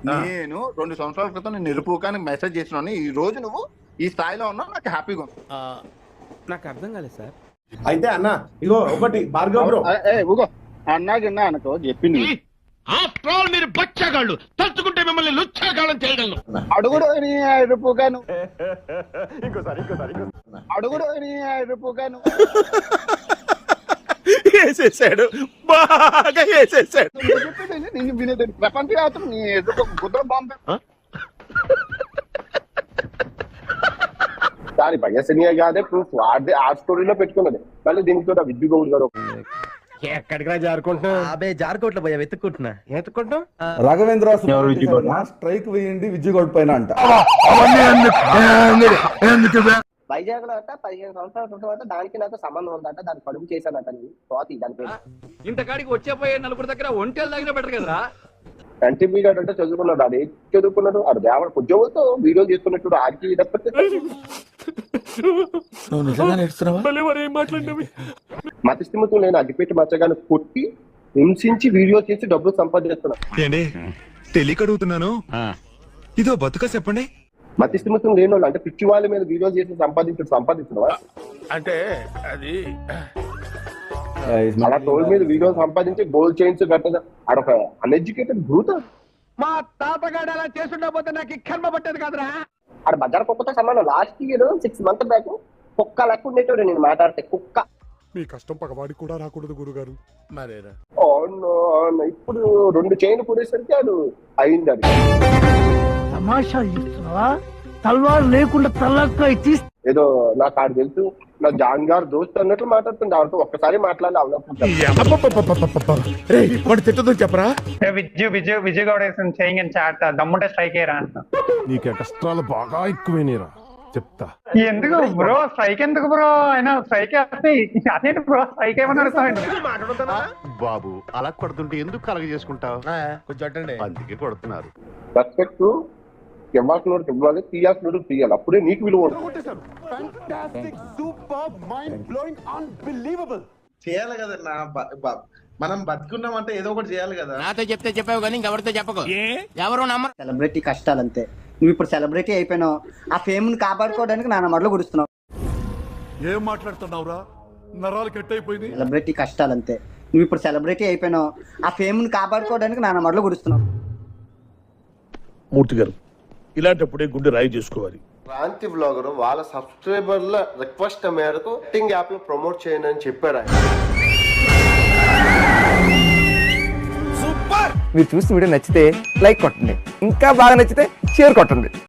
నేను 2 సంవత్సరాల క్రితం నేను నిరుపుకానికి మెసేజ్ చేసినాను. ఈ రోజు నువ్వు ఈ స్థాయిలో ఉన్నావు, నాకు హ్యాపీగా ఉంది. నాకు అర్థం కాలేదు సార్. అయితే అన్న ఇగో ఒకటి భార్గవ్ బ్రో అన్నా అనుకో చెప్పింది. మీరు బచ్చాగాళ్ళు తలుచుకుంటే మిమ్మల్ని లుచ్చాగాళ్ళని చేయగలను. అడుగుడు నిరుపుకాను అడుగుడు నిరుపుకాను వేసేసాడు, బాగా వేసేసాడు. ప్రపంచ యాత్ర నీ ఎదురు కుదుర బాంబే దాని భయసనియా కాదే ప్రూఫ్ అదే ఆ స్టోరీలో పెట్టుకున్నది. మళ్ళీ దీనికి కూడా విద్యు గౌడ్ గారు ఎక్కడికి రా జారుకుంటున్నా? అబే జారుకోట్ల పోయా వెతుక్కుంటున్నా. ఎత్తుకుంటాం. రాఘవేంద్ర స్ట్రైక్ వేయండి విజయగౌడ్ పైన అంట. వైజాగ్ లో అంట 15 సంవత్సరాల తర్వాత దానికి నాకు సంబంధం ఉందంట. దాన్ని కడుపు చేశానంట. స్వాతి దాని పేరు. ఇంతకాడికి వచ్చేపోయే నలుగురు దగ్గర ఒంటెలు తగిన బెటర్ కదరా. ఎన్టీపీ గారు అంటే చదువుకున్నాడు. అది చదువుకున్నాడు. అది దేవడ ఉద్యోగంతో వీడియో చేసుకున్నట్టు ఆడికి మతిస్థిమితం లేని అగ్గిపెట్టి మచ్చగాని కొట్టి హింసించి వీడియో చేసి డబ్బులు సంపాదిస్తున్నాను. తెలియకడుగుతున్నాను, ఇదో బతుక చెప్పండి. మతిస్థిమితం లేని వాళ్ళు అంటే పిచ్చి వాళ్ళ మీద వీడియో చేసి సంపాదించడవా అంటే అది అలా టోల్ మీద వీడియో సంపాదించి గోల్డ్ చైన్స్ కట్టదు. ఆడొక అన్ఎడ్యుకేటెడ్ బ్రూత. మా తాతగాడు అలా చేస్తుండకపోతే నాకు కర్మ పట్టేది కాదురా. ఆడ బజార్ కుక్కతో సమానం. లాస్ట్ ఇయర్ 6 months బ్యాక్ కుక్క లెక్క ఉండేటోడు నేను మాట్లాడితే. కుక్క మీ కష్టం పగవాడి కూడా రాకూడదు గురుగారు. మరేరా ఇప్పుడు 2 చైన్ పూరేసరికి ఆడు అయింది. అది తమాషా చేస్తున్నావా? తల్వారు లేకుండా తల్లకాయ తీసి ఏదో నాకు ఆడు తెలుసు, నా జాన్ గారు దోస్తు అన్నట్లు మాట్లాడుతుంది. ఆవిడతో ఒక్కసారి మాట్లాడాలి. వాడు తిట్టదు చెప్పరా? విజయ్ గౌడ్ చేయింగ్ చాట్ దమ్ముంటే స్ట్రైక్ అయ్యారా? నీకు కష్టాలు బాగా ఎక్కువేనేరా చెప్తా. ఎందుకు బ్రో స్ట్రైక్? ఎందుకు బ్రో? అయినా స్ట్రైక్ అదే బ్రో స్ట్రైక్ ఏమని అడుగుతామండి. బాబు అలా కొడుతుంటే ఎందుకు కలగ చేసుకుంటావు? కొంచెం అందుకే కొడుతున్నారు. రెస్పెక్ట్ ఇవ్వాల్సిన ఇవ్వాలి, తీయాల్సిన తీయాలి. అప్పుడే నీకు విలువ చేయాలి కదన్నా. మనం బతుకున్నామంటే ఏదో ఒకటి చేయాలి కదా. నాతో చెప్తే చెప్పావు కానీ ఇంకెవరితో చెప్పకు. ఎవరు నమ్మరు. సెలబ్రిటీ కష్టాలంతే. నువ్వు ఇప్పుడు సెలబ్రిటీ అయిపోయినావు. ఆ ఫేమ్ ని కాపాడుకోవడానికి నాన్న మడలు గుడుస్తున్నావు. ఏం మాట్లాడుతున్నావురా? నరాలు కట్ అయిపోయింది. సెలబ్రిటీ కష్టాలంతే. నువ్వు ఇప్పుడు సెలబ్రిటీ అయిపోయినావు. ఆ ఫేమ్ ని కాపాడుకోవడానికి నాన్న మడలు గుడుస్తున్నావు. మూర్తి గారు ఇలాంటప్పుడే గుండె రాయి చేసుకోవాలి. క్రాంతి బ్లాగర్ వాళ్ళ సబ్స్క్రైబర్ల రిక్వెస్ట్ మేరకు యాక్టింగ్ యాప్ లో ప్రమోట్ చేయండి అని చెప్పాడు ఆయన. మీరు చూసిన వీడియో నచ్చితే లైక్ కొట్టండి, ఇంకా బాగా నచ్చితే షేర్ కొట్టండి.